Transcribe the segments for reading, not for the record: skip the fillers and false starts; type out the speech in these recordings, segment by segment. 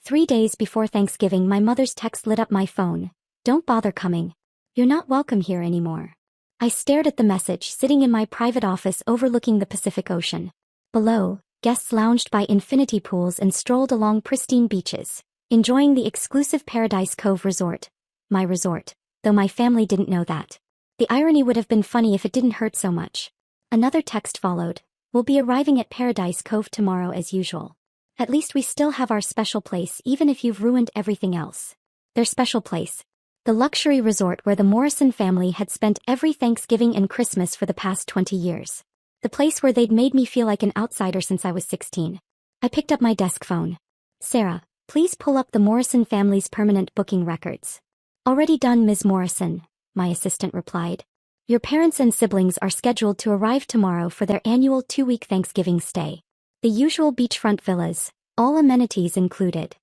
3 days before Thanksgiving, my mother's text lit up my phone. Don't bother coming. You're not welcome here anymore. I stared at the message, sitting in my private office overlooking the Pacific Ocean. Below, guests lounged by infinity pools and strolled along pristine beaches, enjoying the exclusive Paradise Cove resort. My resort, though my family didn't know that. The irony would have been funny if it didn't hurt so much. Another text followed. We'll be arriving at Paradise Cove tomorrow as usual. At least we still have our special place even if you've ruined everything else. Their special place. The luxury resort where the Morrison family had spent every Thanksgiving and Christmas for the past 20 years. The place where they'd made me feel like an outsider since I was 16. I picked up my desk phone. Sarah, please pull up the Morrison family's permanent booking records. Already done, Ms. Morrison, my assistant replied. Your parents and siblings are scheduled to arrive tomorrow for their annual 2-week Thanksgiving stay. The usual beachfront villas, all amenities included.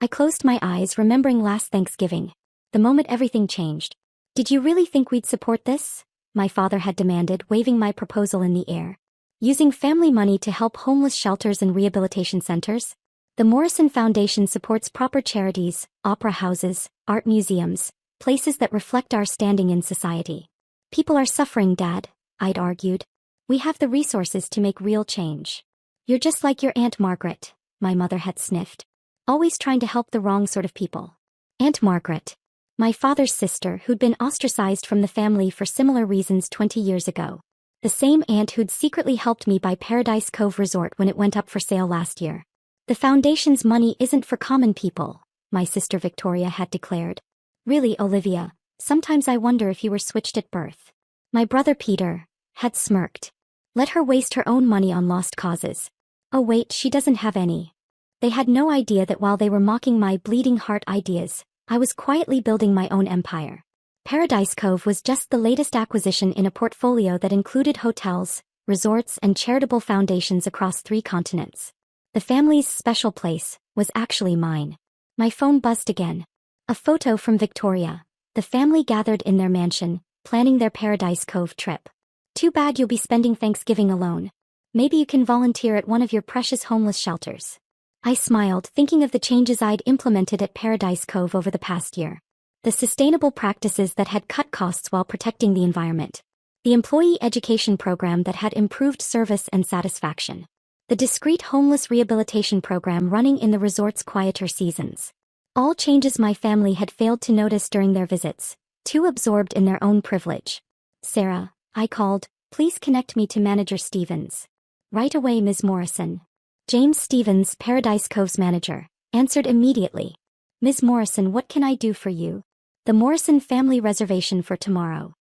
I closed my eyes, remembering last Thanksgiving. The moment everything changed. Did you really think we'd support this? My father had demanded, waving my proposal in the air. Using family money to help homeless shelters and rehabilitation centers? The Morrison Foundation supports proper charities, opera houses, art museums, places that reflect our standing in society. People are suffering, Dad, I'd argued. We have the resources to make real change. You're just like your Aunt Margaret, my mother had sniffed. Always trying to help the wrong sort of people. Aunt Margaret. My father's sister who'd been ostracized from the family for similar reasons 20 years ago. The same aunt who'd secretly helped me buy Paradise Cove Resort when it went up for sale last year. The foundation's money isn't for common people, my sister Victoria had declared. Really, Olivia, sometimes I wonder if you were switched at birth. My brother Peter had smirked. Let her waste her own money on lost causes. Oh wait, she doesn't have any. They had no idea that while they were mocking my bleeding heart ideas, I was quietly building my own empire. Paradise Cove was just the latest acquisition in a portfolio that included hotels, resorts, and charitable foundations across 3 continents. The family's special place was actually mine. My phone buzzed again. A photo from Victoria. The family gathered in their mansion, planning their Paradise Cove trip. Too bad you'll be spending Thanksgiving alone. Maybe you can volunteer at one of your precious homeless shelters. I smiled, thinking of the changes I'd implemented at Paradise Cove over the past year. The sustainable practices that had cut costs while protecting the environment. The employee education program that had improved service and satisfaction. The discreet homeless rehabilitation program running in the resort's quieter seasons. All changes my family had failed to notice during their visits, too absorbed in their own privilege. Sarah, I called, please connect me to Manager Stevens. Right away, Ms. Morrison. James Stevens, Paradise Cove's manager, answered immediately. Ms. Morrison, what can I do for you? The Morrison family reservation for tomorrow.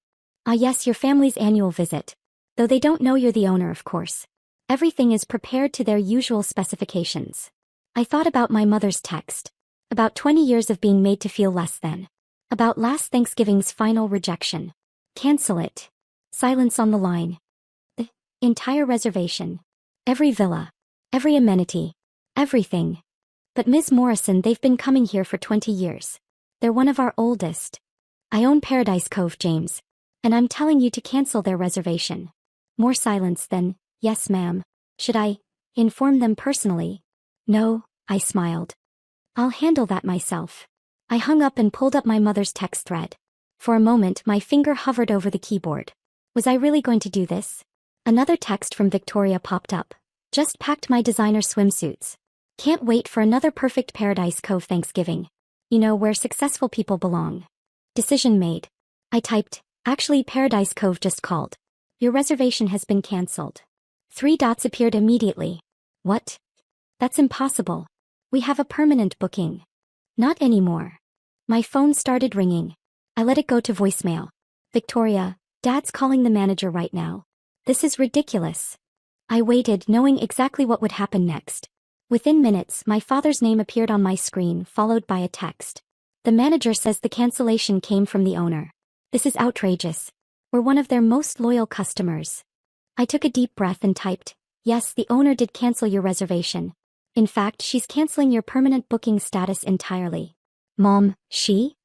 Ah yes, your family's annual visit. Though they don't know you're the owner, of course. Everything is prepared to their usual specifications. I thought about my mother's text. About 20 years of being made to feel less than. About last Thanksgiving's final rejection. Cancel it. Silence on the line. The entire reservation. Every villa. Every amenity. Everything. But Ms. Morrison, they've been coming here for 20 years. They're one of our oldest. I own Paradise Cove, James. And I'm telling you to cancel their reservation. More silence then, yes ma'am. Should I inform them personally? No, I smiled. I'll handle that myself. I hung up and pulled up my mother's text thread. For a moment my finger hovered over the keyboard. Was I really going to do this? Another text from Victoria popped up. Just packed my designer swimsuits. Can't wait for another perfect Paradise Cove Thanksgiving. You know, where successful people belong. Decision made. I typed, actually Paradise Cove just called. Your reservation has been cancelled. 3 dots appeared immediately. What? That's impossible. We have a permanent booking. Not anymore. My phone started ringing. I let it go to voicemail. Victoria, Dad's calling the manager right now. This is ridiculous. I waited, knowing exactly what would happen next. Within minutes, my father's name appeared on my screen, followed by a text. The manager says the cancellation came from the owner. This is outrageous. We're one of their most loyal customers. I took a deep breath and typed, yes, the owner did cancel your reservation. In fact, she's canceling your permanent booking status entirely. Mom, she?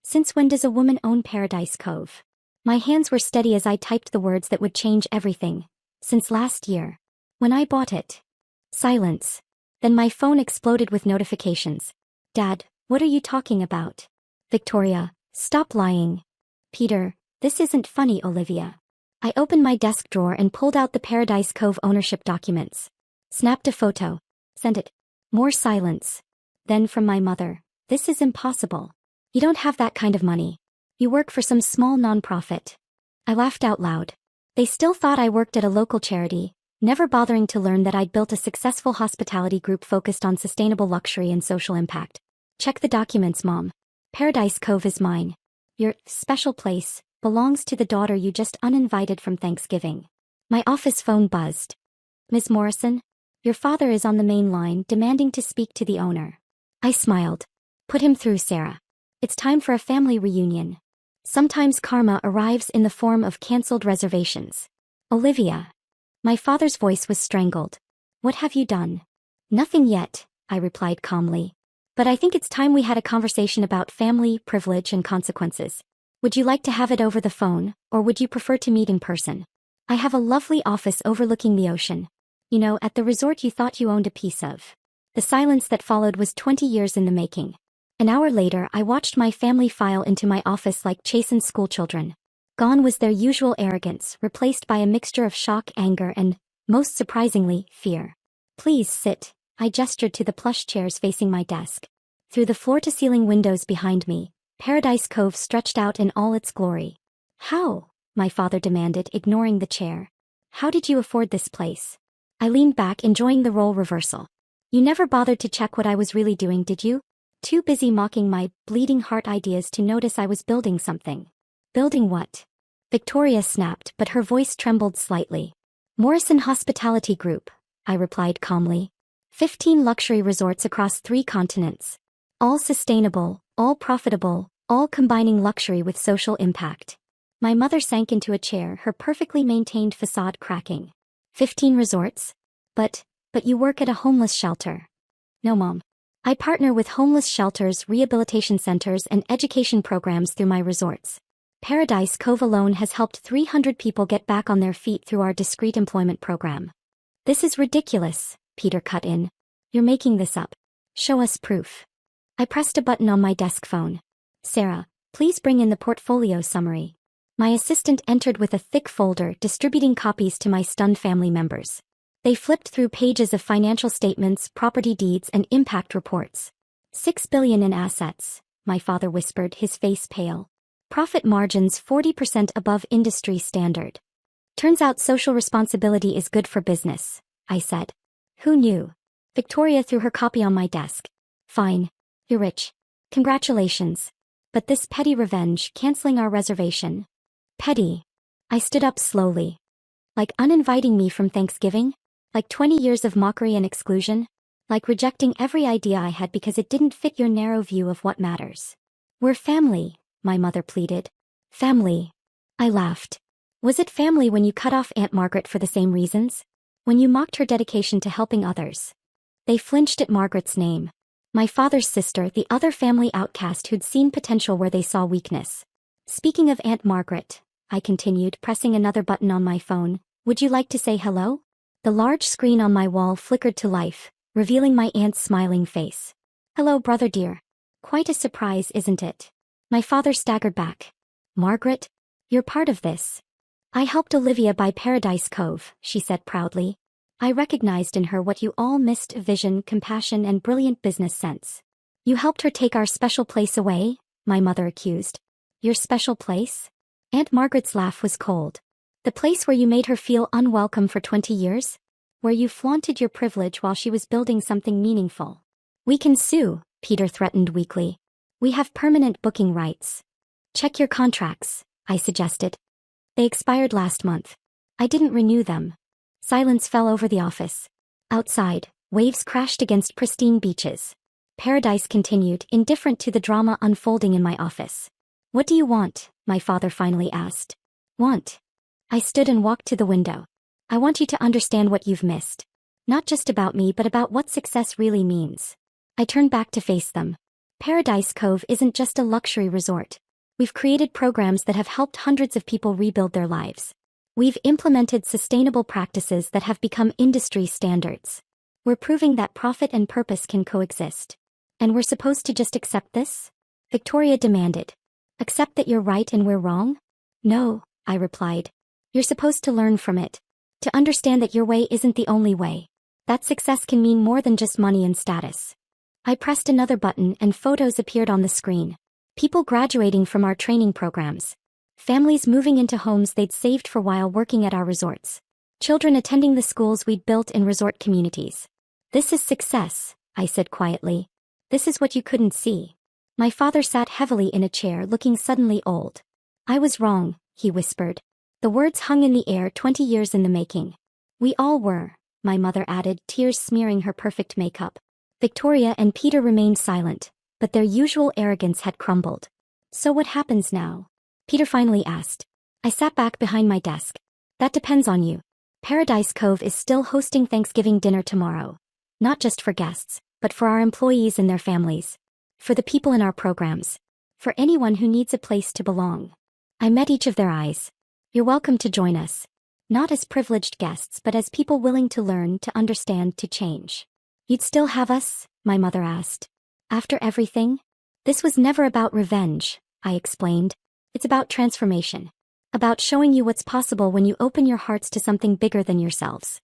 Since when does a woman own Paradise Cove? My hands were steady as I typed the words that would change everything. Since last year. When I bought it. Silence. Then my phone exploded with notifications. Dad, what are you talking about? Victoria, stop lying. Peter, this isn't funny, Olivia. I opened my desk drawer and pulled out the Paradise Cove ownership documents. Snapped a photo. Sent it. More silence. Then from my mother, this is impossible. You don't have that kind of money. You work for some small nonprofit. I laughed out loud. They still thought I worked at a local charity, never bothering to learn that I'd built a successful hospitality group focused on sustainable luxury and social impact. Check the documents, Mom. Paradise Cove is mine. Your special place belongs to the daughter you just uninvited from Thanksgiving. My office phone buzzed. Ms. Morrison, your father is on the main line demanding to speak to the owner. I smiled. Put him through, Sarah. It's time for a family reunion. Sometimes karma arrives in the form of cancelled reservations. Olivia. My father's voice was strangled. What have you done? Nothing yet, I replied calmly. But I think it's time we had a conversation about family, privilege, and consequences. Would you like to have it over the phone, or would you prefer to meet in person? I have a lovely office overlooking the ocean. You know, at the resort you thought you owned a piece of. The silence that followed was 20 years in the making. An hour later, I watched my family file into my office like chastened schoolchildren. Gone was their usual arrogance, replaced by a mixture of shock, anger, and, most surprisingly, fear. Please sit, I gestured to the plush chairs facing my desk. Through the floor-to-ceiling windows behind me, Paradise Cove stretched out in all its glory. How? My father demanded, ignoring the chair. How did you afford this place? I leaned back, enjoying the role reversal. You never bothered to check what I was really doing, did you? Too busy mocking my bleeding heart ideas to notice I was building something. Building what? Victoria snapped, but her voice trembled slightly. Morrison Hospitality Group, I replied calmly. 15 luxury resorts across 3 continents. All sustainable, all profitable, all combining luxury with social impact. My mother sank into a chair, her perfectly maintained facade cracking. 15 resorts? But you work at a homeless shelter. No, Mom. I partner with homeless shelters, rehabilitation centers, and education programs through my resorts. Paradise Cove alone has helped 300 people get back on their feet through our discreet employment program. This is ridiculous, Peter cut in. You're making this up. Show us proof. I pressed a button on my desk phone. Sarah, please bring in the portfolio summary. My assistant entered with a thick folder, distributing copies to my stunned family members. They flipped through pages of financial statements, property deeds, and impact reports. $6 billion in assets, my father whispered, his face pale. Profit margins 40% above industry standard. Turns out social responsibility is good for business, I said. Who knew? Victoria threw her copy on my desk. Fine. You're rich. Congratulations. But this petty revenge, canceling our reservation. Petty. I stood up slowly. Like uninviting me from Thanksgiving? Like 20 years of mockery and exclusion? Like rejecting every idea I had because it didn't fit your narrow view of what matters. We're family, my mother pleaded. Family. I laughed. Was it family when you cut off Aunt Margaret for the same reasons? When you mocked her dedication to helping others? They flinched at Margaret's name. My father's sister, the other family outcast who'd seen potential where they saw weakness. Speaking of Aunt Margaret, I continued, pressing another button on my phone, would you like to say hello? The large screen on my wall flickered to life, revealing my aunt's smiling face. Hello, brother dear. Quite a surprise, isn't it? My father staggered back. Margaret? You're part of this. I helped Olivia buy Paradise Cove, she said proudly. I recognized in her what you all missed: vision, compassion, and brilliant business sense. You helped her take our special place away, my mother accused. Your special place? Aunt Margaret's laugh was cold. The place where you made her feel unwelcome for 20 years? Where you flaunted your privilege while she was building something meaningful. We can sue, Peter threatened weakly. We have permanent booking rights. Check your contracts, I suggested. They expired last month. I didn't renew them. Silence fell over the office. Outside, waves crashed against pristine beaches. Paradise continued, indifferent to the drama unfolding in my office. What do you want? My father finally asked. Want? I stood and walked to the window. I want you to understand what you've missed. Not just about me, but about what success really means. I turned back to face them. Paradise Cove isn't just a luxury resort. We've created programs that have helped hundreds of people rebuild their lives. We've implemented sustainable practices that have become industry standards. We're proving that profit and purpose can coexist. And we're supposed to just accept this? Victoria demanded. Accept that you're right and we're wrong? No, I replied. You're supposed to learn from it. To understand that your way isn't the only way. That success can mean more than just money and status. I pressed another button and photos appeared on the screen. People graduating from our training programs. Families moving into homes they'd saved for while working at our resorts. Children attending the schools we'd built in resort communities. This is success, I said quietly. This is what you couldn't see. My father sat heavily in a chair looking suddenly old. I was wrong, he whispered. The words hung in the air 20 years in the making. We all were, my mother added, tears smearing her perfect makeup. Victoria and Peter remained silent, but their usual arrogance had crumbled. So what happens now? Peter finally asked. I sat back behind my desk. That depends on you. Paradise Cove is still hosting Thanksgiving dinner tomorrow. Not just for guests, but for our employees and their families. For the people in our programs. For anyone who needs a place to belong. I met each of their eyes. You're welcome to join us. Not as privileged guests but as people willing to learn, to understand, to change. You'd still have us? My mother asked. After everything? This was never about revenge, I explained. It's about transformation. About showing you what's possible when you open your hearts to something bigger than yourselves.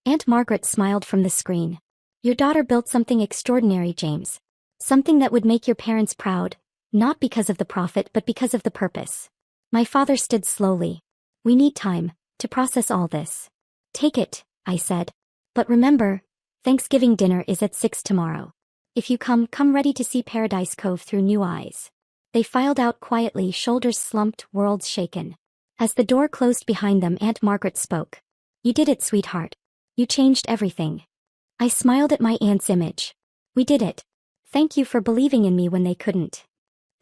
Aunt Margaret smiled from the screen. Your daughter built something extraordinary, James. Something that would make your parents proud, not because of the profit but because of the purpose. My father stood slowly. We need time to process all this. Take it, I said. But remember, Thanksgiving dinner is at 6 tomorrow. If you come ready to see Paradise Cove through new eyes. They filed out quietly, shoulders slumped, worlds shaken. As the door closed behind them, Aunt Margaret spoke. You did it, sweetheart. You changed everything. I smiled at my aunt's image. We did it. Thank you for believing in me when they couldn't.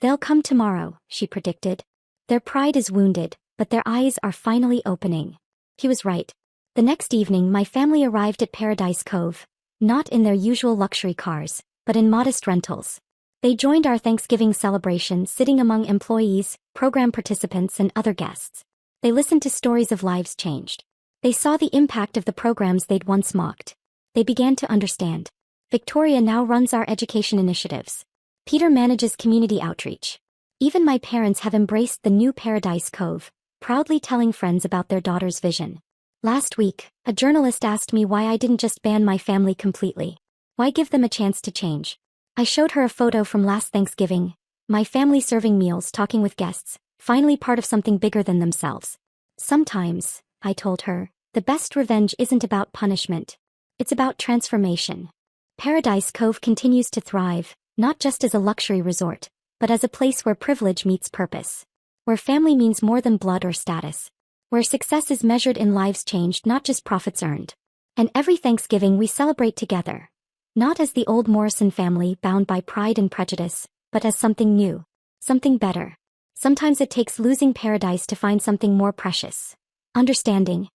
They'll come tomorrow, she predicted. Their pride is wounded, but their eyes are finally opening. He was right. The next evening my family arrived at Paradise Cove, not in their usual luxury cars, but in modest rentals. They joined our Thanksgiving celebration, sitting among employees, program participants and other guests. They listened to stories of lives changed. They saw the impact of the programs they'd once mocked. They began to understand. Victoria now runs our education initiatives. Peter manages community outreach. Even my parents have embraced the new Paradise Cove, proudly telling friends about their daughter's vision. Last week, a journalist asked me why I didn't just ban my family completely. Why give them a chance to change? I showed her a photo from last Thanksgiving. My family serving meals, talking with guests, finally part of something bigger than themselves. Sometimes, I told her, the best revenge isn't about punishment. It's about transformation. Paradise Cove continues to thrive, not just as a luxury resort, but as a place where privilege meets purpose. Where family means more than blood or status. Where success is measured in lives changed, not just profits earned. And every Thanksgiving we celebrate together. Not as the old Morrison family bound by pride and prejudice, but as something new. Something better. Sometimes it takes losing paradise to find something more precious. Understanding.